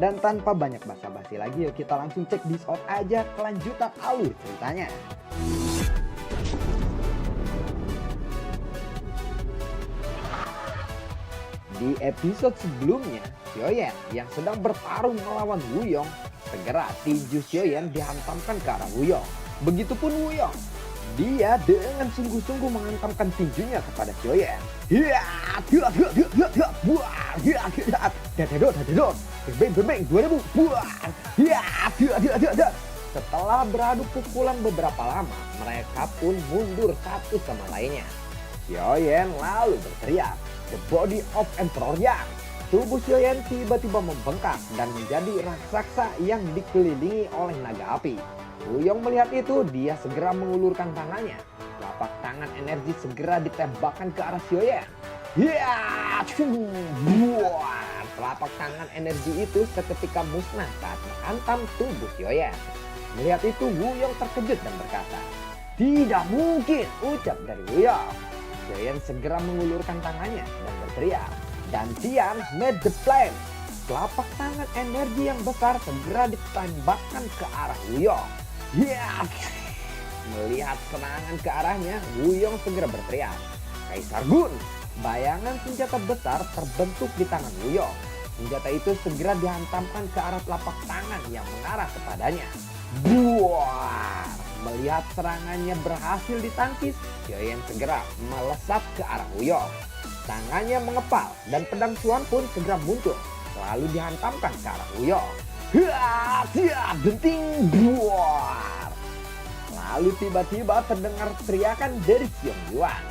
Dan tanpa banyak basa-basi lagi, yuk kita langsung cek this out aja kelanjutan alur ceritanya. Di episode sebelumnya, Xiaoyan yang sedang bertarung melawan Wuyong, segera tinju Xiaoyan dihantamkan ke arah Wuyong. Begitupun Wuyong, dia dengan sungguh-sungguh menghantamkan tinjunya kepada Xiaoyan. Setelah beradu pukulan beberapa lama, mereka pun mundur satu sama lainnya. Xiaoyan lalu berteriak, "The body of Emperor Yang." Tubuh Xiaoyan tiba-tiba membengkak dan menjadi raksasa yang dikelilingi oleh naga api. Wuyong melihat itu, dia segera mengulurkan tangannya. Telapak tangan energi segera ditembakkan ke arah Xiaoyan. Telapak tangan energi itu seketika musnah saat menghantam tubuh Xiaoyan. Melihat itu, Wuyong terkejut dan berkata, "Tidak mungkin," ucap dari Wuyong. Xiaoyan segera mengulurkan tangannya dan berteriak, "Dantian made the plan." Telapak tangan energi yang besar segera ditembakkan ke arah Wuyong. Melihat serangan ke arahnya, Wuyong segera berteriak, "Kaisar Gun!" Bayangan senjata besar terbentuk di tangan Wuyong. Senjata itu segera dihantamkan ke arah telapak tangan yang mengarah kepadanya. Buar! Melihat serangannya berhasil ditangkis, Xiaoyan segera melesat ke arah Wuyong. Tangannya mengepal dan pedang Xuan pun segera muncul, lalu dihantamkan ke arah Wuyong. Genting buar! Lalu tiba-tiba terdengar teriakan dari Xiong Yuan.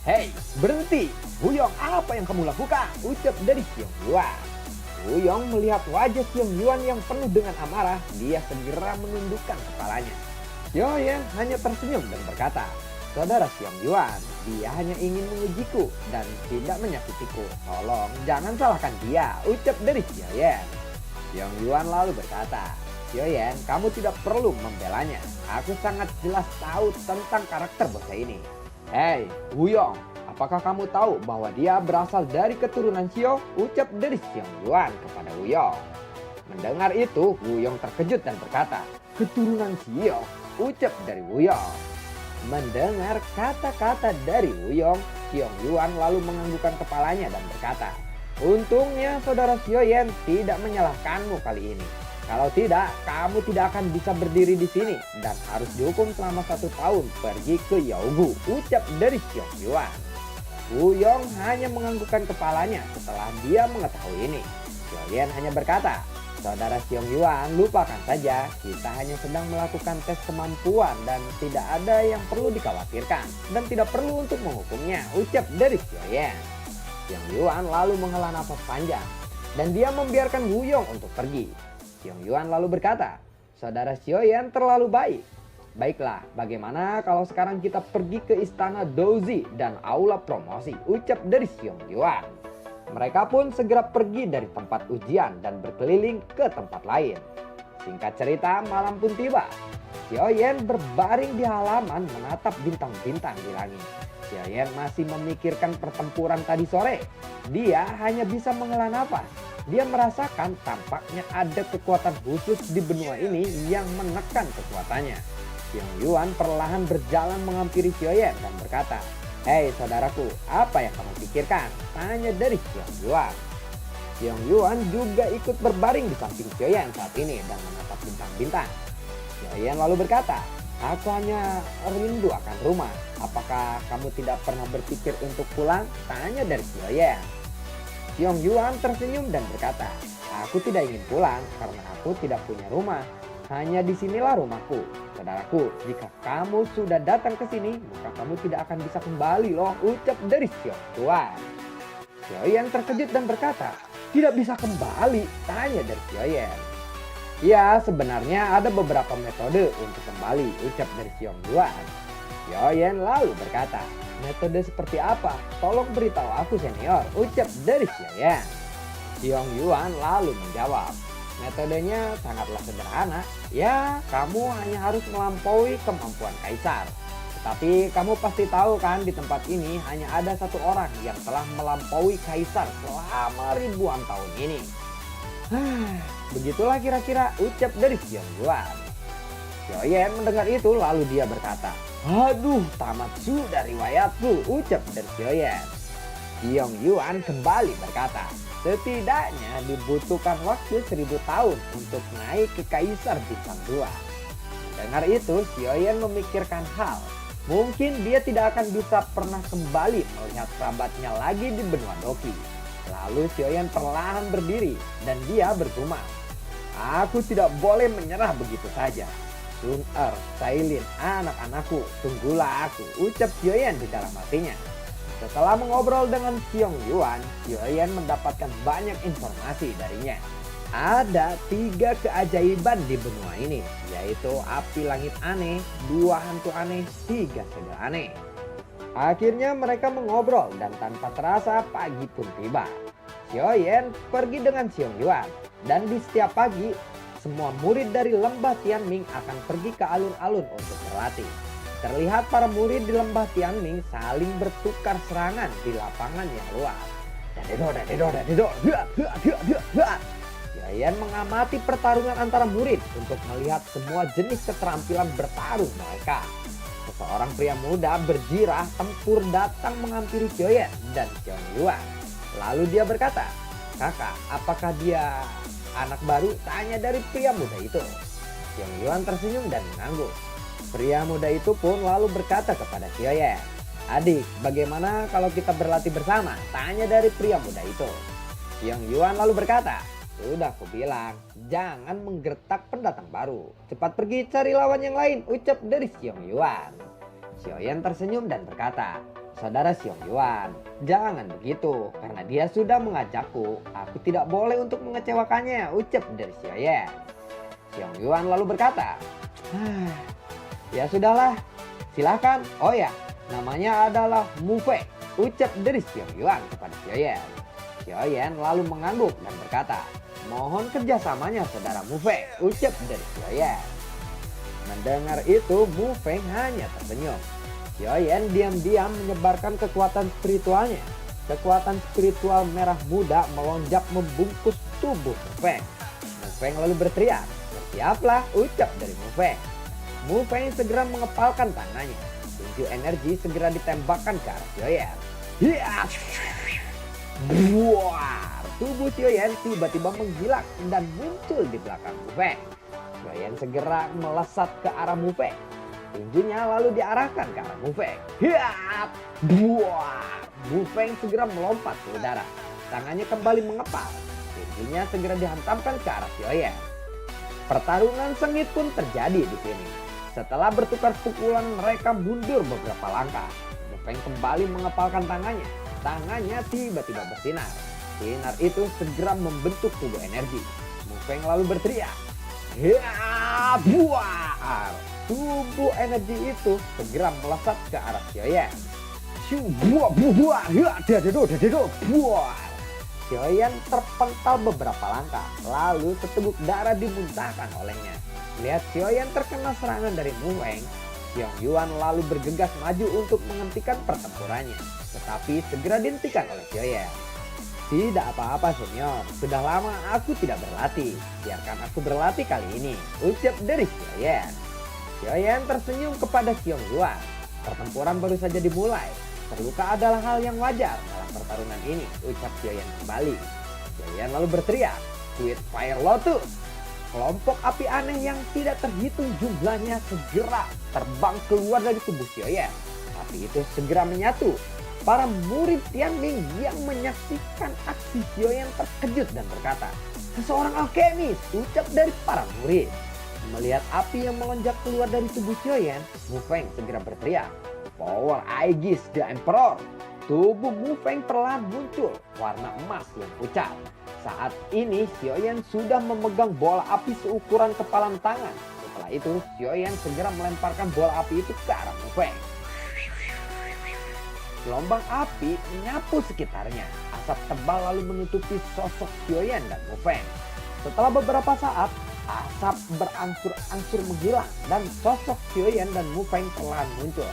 "Hei, berhenti! Wuyong, apa yang kamu lakukan?" ucap dari Xiong Yuan. Wuyong melihat wajah Xiong Yuan yang penuh dengan amarah, dia segera menundukkan kepalanya. Xiaoyan hanya tersenyum dan berkata, "Saudara Xiong Yuan, dia hanya ingin mengujiku dan tidak menyakitiku. Tolong jangan salahkan dia," ucap dari Xiaoyan. Xiong Yuan lalu berkata, "Xiaoyan, kamu tidak perlu membelanya. Aku sangat jelas tahu tentang karakter bocah ini." "Hei, Wuyong, apakah kamu tahu bahwa dia berasal dari keturunan Xiao?" ucap dari Xiong Yuan kepada Wuyong. Mendengar itu, Wuyong terkejut dan berkata, "Keturunan Xiao?" ucap dari Wuyong. Mendengar kata-kata dari Wuyong, Xiong Yuan lalu menganggukkan kepalanya dan berkata, "Untungnya saudara Xiaoyan tidak menyalahkanmu kali ini. Kalau tidak, kamu tidak akan bisa berdiri di sini dan harus dihukum selama 1 tahun pergi ke Yaogu," ucap dari Xiong Yuan. Wuyong hanya menganggukkan kepalanya setelah dia mengetahui ini. Xiaoyan hanya berkata, "Saudara Xiong Yuan, lupakan saja. Kita hanya sedang melakukan tes kemampuan dan tidak ada yang perlu dikhawatirkan dan tidak perlu untuk menghukumnya," ucap dari Xiaoyan. Xiong Yuan lalu menghela nafas panjang dan dia membiarkan Wuyong untuk pergi. Xiong Yuan lalu berkata, "Saudara Xiaoyan terlalu baik. Baiklah, bagaimana kalau sekarang kita pergi ke istana Douzi dan aula promosi," ucap dari Xiong Yuan. Mereka pun segera pergi dari tempat ujian dan berkeliling ke tempat lain. Singkat cerita, malam pun tiba. Xiaoyan berbaring di halaman menatap bintang-bintang di langit. Xiaoyan masih memikirkan pertempuran tadi sore. Dia hanya bisa menghela nafas. Dia merasakan tampaknya ada kekuatan khusus di benua ini yang menekan kekuatannya. Xiong Yuan perlahan berjalan menghampiri Xiaoyan dan berkata, "Hei saudaraku, apa yang kamu pikirkan?" tanya dari Xiong Yuan. Xiong Yuan juga ikut berbaring di samping Xiaoyan saat ini dan menatap bintang-bintang. Xiaoyan lalu berkata, "Aku hanya rindu akan rumah. Apakah kamu tidak pernah berpikir untuk pulang?" tanya dari Xiaoyan. Xiong Yuan tersenyum dan berkata, "Aku tidak ingin pulang karena aku tidak punya rumah. Hanya disinilah rumahku. Saudaraku, jika kamu sudah datang ke sini, maka kamu tidak akan bisa kembali loh," ucap dari Xiong Yuan. Xiaoyan terkejut dan berkata, "Tidak bisa kembali?" tanya dari Xiaoyan. "Ya, sebenarnya ada beberapa metode untuk kembali," ucap dari Xiong Yuan. Xiaoyan lalu berkata, "Metode seperti apa? Tolong beritahu aku senior," ucap dari Xiaoyan. Xiong Yuan lalu menjawab, "Metodenya sangatlah sederhana. Ya, kamu hanya harus melampaui kemampuan kaisar. Tetapi kamu pasti tahu kan, di tempat ini hanya ada satu orang yang telah melampaui kaisar selama ribuan tahun ini." Begitulah kira-kira ucap dari Xiong Yuan. Xiaoyan mendengar itu lalu dia berkata, "Aduh, tamat sudah riwayatku," ucap dari Xiaoyan. Xiong Yuan kembali berkata, "Setidaknya dibutuhkan waktu 1000 tahun untuk naik ke Kaisar Bintang 2. Dengar itu, Xiaoyan memikirkan hal. Mungkin dia tidak akan bisa pernah kembali melihat kerabatnya lagi di benua Doki. Lalu Xiaoyan perlahan berdiri dan dia bergumam, "Aku tidak boleh menyerah begitu saja. Sun Sailin, anak-anakku, tunggulah aku," ucap Xiaoyan di dalam hatinya. Setelah mengobrol dengan Xiong Yuan, Xiaoyan mendapatkan banyak informasi darinya. Ada 3 keajaiban di benua ini, yaitu api langit aneh, 2 hantu aneh, 3 segel aneh. Akhirnya mereka mengobrol dan tanpa terasa pagi pun tiba. Xiaoyan pergi dengan Xiong Yuan dan di setiap pagi semua murid dari lembah Tianming akan pergi ke alun-alun untuk berlatih. Terlihat para murid di lembah Tianming saling bertukar serangan di lapangan yang luas. Xiaoyan mengamati pertarungan antara murid untuk melihat semua jenis keterampilan bertarung mereka. Seseorang pria muda berjirah tempur datang menghampiri Xiaoyan dan Xiong Yuan. Lalu dia berkata, "Kakak, apakah dia anak baru?" tanya dari pria muda itu. Xiong Yuan tersenyum dan mengangguk. Pria muda itu pun lalu berkata kepada Xiaoyan, "Adik, bagaimana kalau kita berlatih bersama?" tanya dari pria muda itu. Xiong Yuan lalu berkata, "Sudah aku bilang, jangan menggertak pendatang baru. Cepat pergi cari lawan yang lain," ucap dari Xiong Yuan. Xiaoyan tersenyum dan berkata, "Saudara Xiong Yuan, jangan begitu, karena dia sudah mengajakku. Aku tidak boleh untuk mengecewakannya," ucap dari Xiaoyan. Xiong Yuan lalu berkata, "Ya sudahlah, silahkan. Oh ya, namanya adalah Mu Fei," ucap dari Xiong Yuan kepada Xiaoyan. Xiaoyan lalu mengangguk dan berkata, "Mohon kerjasamanya saudara Mu Fei," ucap dari Xiaoyan. Mendengar itu, Mu Fei hanya tersenyum. Xiaoyan diam-diam menyebarkan kekuatan spiritualnya. Kekuatan spiritual merah muda melonjak membungkus tubuh Mu Fei. Mu Fei lalu berteriak, "Bersiaplah," ucap dari Mu Fei. Mu Fei segera mengepalkan tangannya. Tinju energi segera ditembakkan ke arah Xiaoyan. Hiya! Buar! Tubuh Xiaoyan tiba-tiba menghilang dan muncul di belakang Mu Fei. Xiaoyan segera melesat ke arah Mu Fei. Tinjunya lalu diarahkan ke arah Mu Fei. Hiya! Buar! Mu Fei segera melompat ke udara. Tangannya kembali mengepal. Tinjunya segera dihantamkan ke arah Xiaoyan. Pertarungan sengit pun terjadi di sini. Setelah bertukar pukulan, mereka mundur beberapa langkah. Mu Fei kembali mengepalkan tangannya. Tangannya tiba-tiba bersinar. Sinar itu segera membentuk tubuh energi. Mu Fei lalu berteriak, "Ya, buar!" Tubuh energi itu segera melesat ke arah Xiaoyan. Buar! Xiaoyan terpental beberapa langkah, lalu seteguk darah dimuntahkan olehnya. Melihat Xiaoyan terkena serangan dari Mu Fei, Xiong Yuan lalu bergegas maju untuk menghentikan pertempurannya, tetapi segera dihentikan oleh Xiaoyan. "Tidak apa-apa senior, sudah lama aku tidak berlatih, biarkan aku berlatih kali ini," ucap dari Xiaoyan. Xiaoyan tersenyum kepada Xiong Yuan. Pertempuran baru saja dimulai. Terluka adalah hal yang wajar dalam pertarungan ini, ucap Xiaoyan kembali. Xiaoyan lalu berteriak, "Sweet Fire Lotus!" Kelompok api aneh yang tidak terhitung jumlahnya segera terbang keluar dari tubuh Xiaoyan. Api itu segera menyatu. Para murid Tianming yang menyaksikan aksi Xiaoyan terkejut dan berkata, "Seseorang alkemis," ucap dari para murid. Melihat api yang melonjak keluar dari tubuh Xiaoyan, Mu Fei segera berteriak, "Power Aegis the Emperor!" Tubuh Mu Fei perlahan muncul, warna emas yang pucat. Saat ini Xiaoyan sudah memegang bola api seukuran kepalan tangan. Setelah itu Xiaoyan segera melemparkan bola api itu ke arah Mu Fei. Gelombang api menyapu sekitarnya. Asap tebal lalu menutupi sosok Xiaoyan dan Mu Fei. Setelah beberapa saat, asap berangsur-angsur menghilang dan sosok Xiaoyan dan Mu Fei perlahan muncul.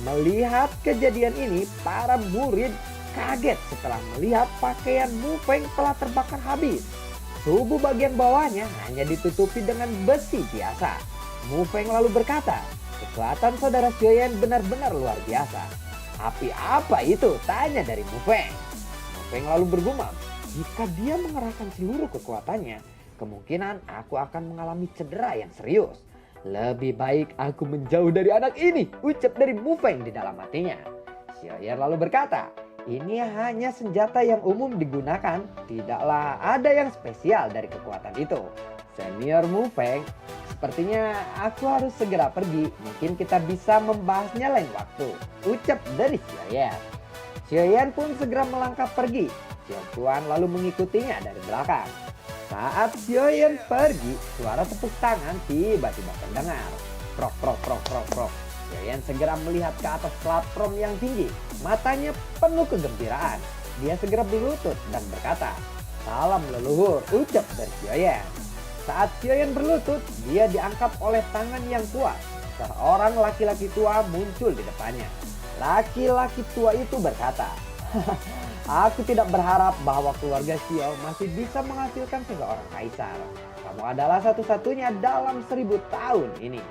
Melihat kejadian ini, para murid kaget setelah melihat pakaian Mu Fei telah terbakar habis. Tubuh bagian bawahnya hanya ditutupi dengan besi biasa. Mu Feng lalu berkata, kekuatan saudara Xiaoyan benar-benar luar biasa. Tapi apa itu? Tanya dari Mu Feng. Mu Feng lalu bergumam, jika dia mengerahkan seluruh kekuatannya, kemungkinan aku akan mengalami cedera yang serius. Lebih baik aku menjauh dari anak ini, ucap dari Mu Feng di dalam hatinya. Xiaoyan lalu berkata, ini hanya senjata yang umum digunakan, tidaklah ada yang spesial dari kekuatan itu. Senior Mu Feng, sepertinya aku harus segera pergi, mungkin kita bisa membahasnya lain waktu, ucap dari Xiaoyan. Xiaoyan pun segera melangkah pergi. Xiaochuan lalu mengikutinya dari belakang. Saat Xiaoyan pergi, suara tepuk tangan tiba-tiba terdengar. Prok prok prok prok prok. Xiaoyan segera melihat ke atas platform yang tinggi. Matanya penuh kegembiraan. Dia segera berlutut dan berkata, salam leluhur, ucap dari Xiaoyan. Saat Xiaoyan berlutut, dia diangkat oleh tangan yang kuat. Seorang laki-laki tua muncul di depannya. Laki-laki tua itu berkata, aku tidak berharap bahwa keluarga Xiao masih bisa menghasilkan seorang kaisar. Kamu adalah satu-satunya dalam 1000 tahun ini.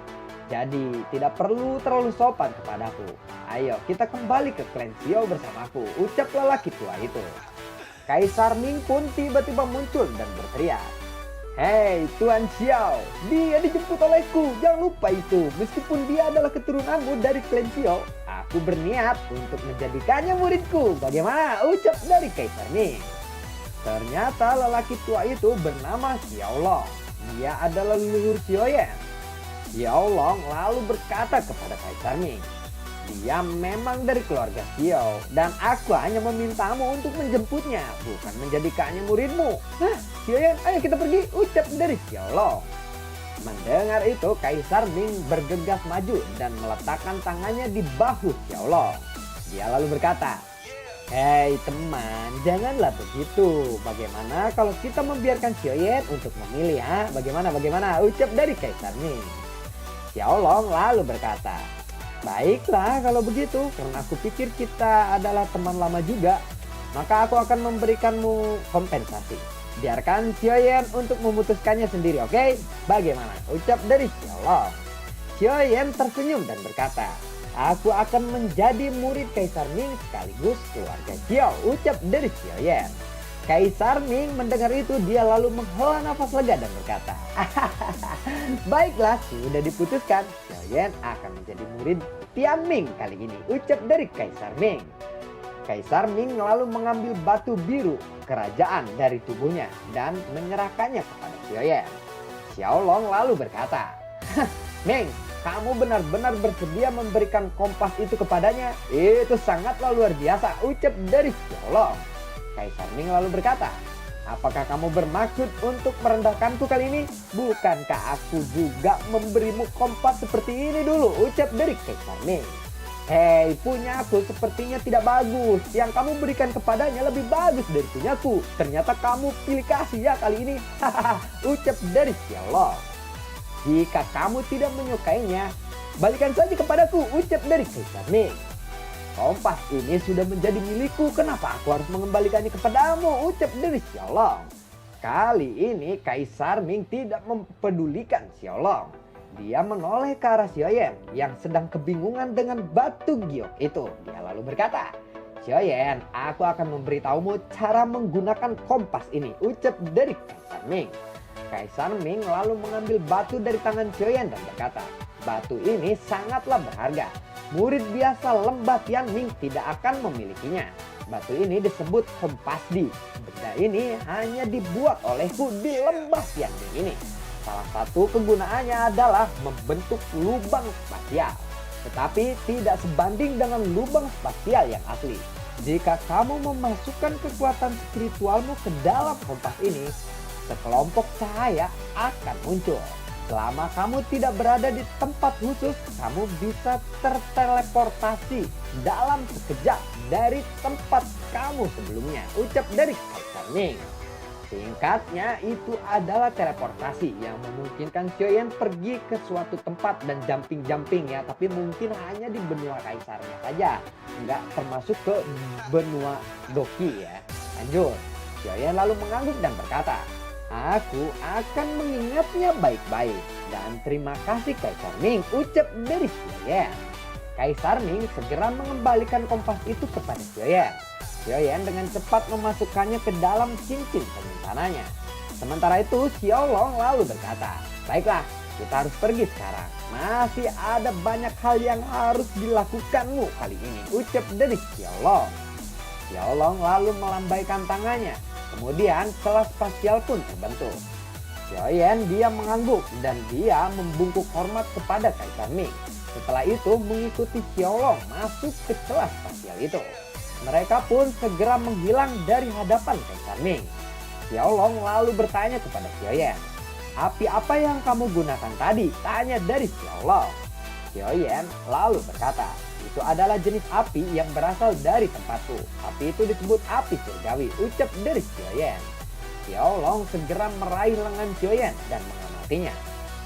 Jadi tidak perlu terlalu sopan kepadaku. Ayo kita kembali ke klan Xiao bersamaku, ucap lelaki tua itu. Kaisar Ming pun tiba-tiba muncul dan berteriak, hei Tuan Xiao, dia dijemput olehku, jangan lupa itu. Meskipun dia adalah keturunanmu dari klan Xiao, aku berniat untuk menjadikannya muridku. Bagaimana? Ucap dari Kaisar Ming. Ternyata lelaki tua itu bernama Xiao Long. Dia adalah leluhur Xiaoyan. Xiao Long lalu berkata kepada Kaisar Ming, dia memang dari keluarga Xiao dan aku hanya memintamu untuk menjemputnya, bukan menjadikannya muridmu. Hah, Xiaoyan, ayo kita pergi, ucap dari Xiao Long. Mendengar itu, Kaisar Ming bergegas maju dan meletakkan tangannya di bahu Xiao Long. Dia lalu berkata, hei teman, janganlah begitu. Bagaimana kalau kita membiarkan Xiaoyan untuk memilih, ha? Bagaimana? Ucap dari Kaisar Ming. Xiao Long lalu berkata, baiklah kalau begitu, karena aku pikir kita adalah teman lama juga, maka aku akan memberikanmu kompensasi. Biarkan Xiaoyan untuk memutuskannya sendiri, oke? Bagaimana? Ucap dari Xiao Long. Xiaoyan tersenyum dan berkata, aku akan menjadi murid Kaisar Ming sekaligus keluarga Xiao, ucap dari Xiaoyan. Kaisar Ming mendengar itu, dia lalu menghela nafas lega dan berkata, baiklah, sudah diputuskan, Xiaoyan akan menjadi murid Tian Ming kali ini, ucap dari Kaisar Ming. Kaisar Ming lalu mengambil batu biru kerajaan dari tubuhnya dan menyerahkannya kepada Xiaoyan. Xiao Long lalu berkata, Ming, kamu benar-benar bersedia memberikan kompas itu kepadanya? Itu sangatlah luar biasa, ucap dari Xiao Long. Kaisar Ming lalu berkata, apakah kamu bermaksud untuk merendahkanku kali ini? Bukankah aku juga memberimu kompas seperti ini dulu? Ucap dari Kaisar Ming. Hei, punyaku sepertinya tidak bagus. Yang kamu berikan kepadanya lebih bagus dari punyaku. Ternyata kamu pilih kasih ya kali ini. Hahaha, ucap dari Xiao Long. Jika kamu tidak menyukainya, balikan saja kepadaku, ucap dari Kaisar Ming. Kompas ini sudah menjadi milikku, kenapa aku harus mengembalikannya kepadamu, ucap dari Xiao Long. Kali ini Kaisar Ming tidak mempedulikan Xiao Long. Dia menoleh ke arah Xiaoyan yang sedang kebingungan dengan batu giok itu. Dia lalu berkata, Xiaoyan, aku akan memberitahumu cara menggunakan kompas ini, ucap dari Kaisar Ming. Kaisar Ming lalu mengambil batu dari tangan Xiaoyan dan berkata, batu ini sangatlah berharga. Murid biasa lembah Tian Ming tidak akan memilikinya. Batu ini disebut kompasdi. Benda ini hanya dibuat olehku di lembah Tian Ming ini. Salah satu kegunaannya adalah membentuk lubang spasial. Tetapi tidak sebanding dengan lubang spasial yang asli. Jika kamu memasukkan kekuatan spiritualmu ke dalam kompas ini, sekelompok cahaya akan muncul. Selama kamu tidak berada di tempat khusus, kamu bisa terteleportasi dalam sekejap dari tempat kamu sebelumnya, ucap dari Kaisar Ming. Singkatnya, itu adalah teleportasi yang memungkinkan Xiaoyan pergi ke suatu tempat dan jumping ya, tapi mungkin hanya di benua kaisarnya saja, nggak termasuk ke benua Doki ya. Lanjut, Xiaoyan lalu mengangguk dan berkata, Aku akan mengingatnya baik-baik. Dan terima kasih Kaisar Ming, ucap dari Xiaoyan. Kaisar Ming segera mengembalikan kompas itu kepada Xiaoyan. Xiaoyan dengan cepat memasukkannya ke dalam cincin penyimpanan. Sementara itu Xiaolong lalu berkata, baiklah, kita harus pergi sekarang. Masih ada banyak hal yang harus dilakukanmu kali ini, ucap dari Xiaolong. Xiaolong lalu melambaikan tangannya. Kemudian kelas spasial pun terbentuk. Xiaoyan dia mengangguk dan dia membungkuk hormat kepada Kaisar Ming. Setelah itu mengikuti Xiaolong masuk ke kelas spasial itu. Mereka pun segera menghilang dari hadapan Kaisar Ming. Xiaolong lalu bertanya kepada Xiaoyan, api apa yang kamu gunakan tadi? Tanya dari Xiaolong. Xiaoyan lalu berkata, itu adalah jenis api yang berasal dari tempatku. Api itu disebut api surgawi, ucap dari Xiaoyan. Xiaolong segera meraih lengan Xiaoyan dan mengamatinya.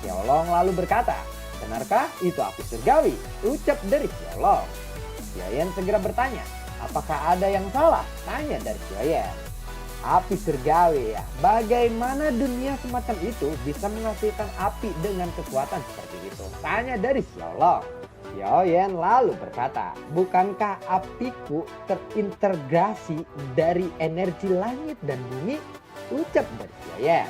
Xiaolong lalu berkata, benarkah itu api surgawi? Ucap dari Xiaolong. Xiaoyan segera bertanya, apakah ada yang salah? Tanya dari Xiaoyan. Api surgawi ya, bagaimana dunia semacam itu bisa menghasilkan api dengan kekuatan seperti itu? Tanya dari Xiaolong. Xiaoyan lalu berkata, bukankah apiku terintegrasi dari energi langit dan bumi? Ucap dari Xiaoyan.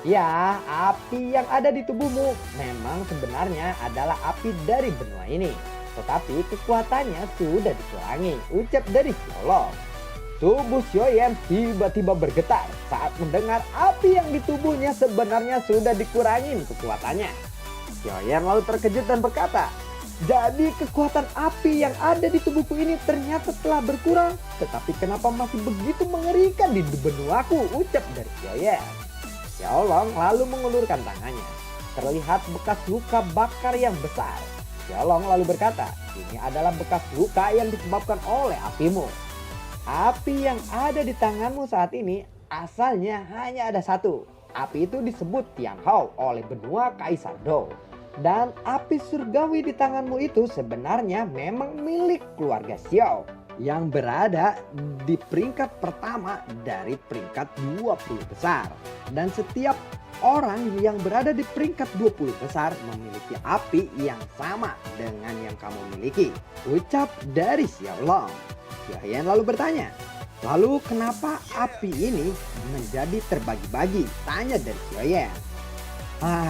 Ya, api yang ada di tubuhmu memang sebenarnya adalah api dari benua ini. Tetapi kekuatannya sudah dikurangi, ucap dari Xiaolong. Tubuh Xiaoyan tiba-tiba bergetar saat mendengar api yang di tubuhnya sebenarnya sudah dikurangi kekuatannya. Xiaoyan lalu terkejut dan berkata, jadi kekuatan api yang ada di tubuhku ini ternyata telah berkurang. Tetapi kenapa masih begitu mengerikan di benuaku? Ucap dari Xiaoyan. Xiaolong lalu mengulurkan tangannya. Terlihat bekas luka bakar yang besar. Xiaolong lalu berkata, ini adalah bekas luka yang disebabkan oleh apimu. Api yang ada di tanganmu saat ini asalnya hanya ada satu. Api itu disebut Tianhao oleh benua Kaisar Dou. Dan api surgawi di tanganmu itu sebenarnya memang milik keluarga Xiao yang berada di peringkat pertama dari peringkat 20 besar. Dan setiap orang yang berada di peringkat 20 besar memiliki api yang sama dengan yang kamu miliki. Ucap dari Xiaolong. Xiaoyan lalu bertanya, lalu kenapa api ini menjadi terbagi-bagi? Tanya dari Xiaoyan.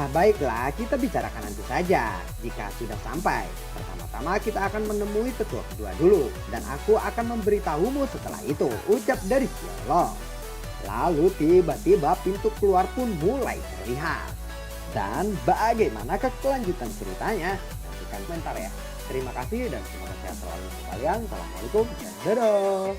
Baiklah, kita bicarakan nanti saja jika sudah sampai. Pertama-tama kita akan menemui tetua kedua dulu dan aku akan memberitahumu setelah itu, ucap dari Xiaolong. Lalu tiba-tiba pintu keluar pun mulai terlihat. Dan bagaimanakah kelanjutan ceritanya? Nantikan komentar ya. Terima kasih dan semoga sehat selalu untuk kalian. Assalamualaikum dan dadah.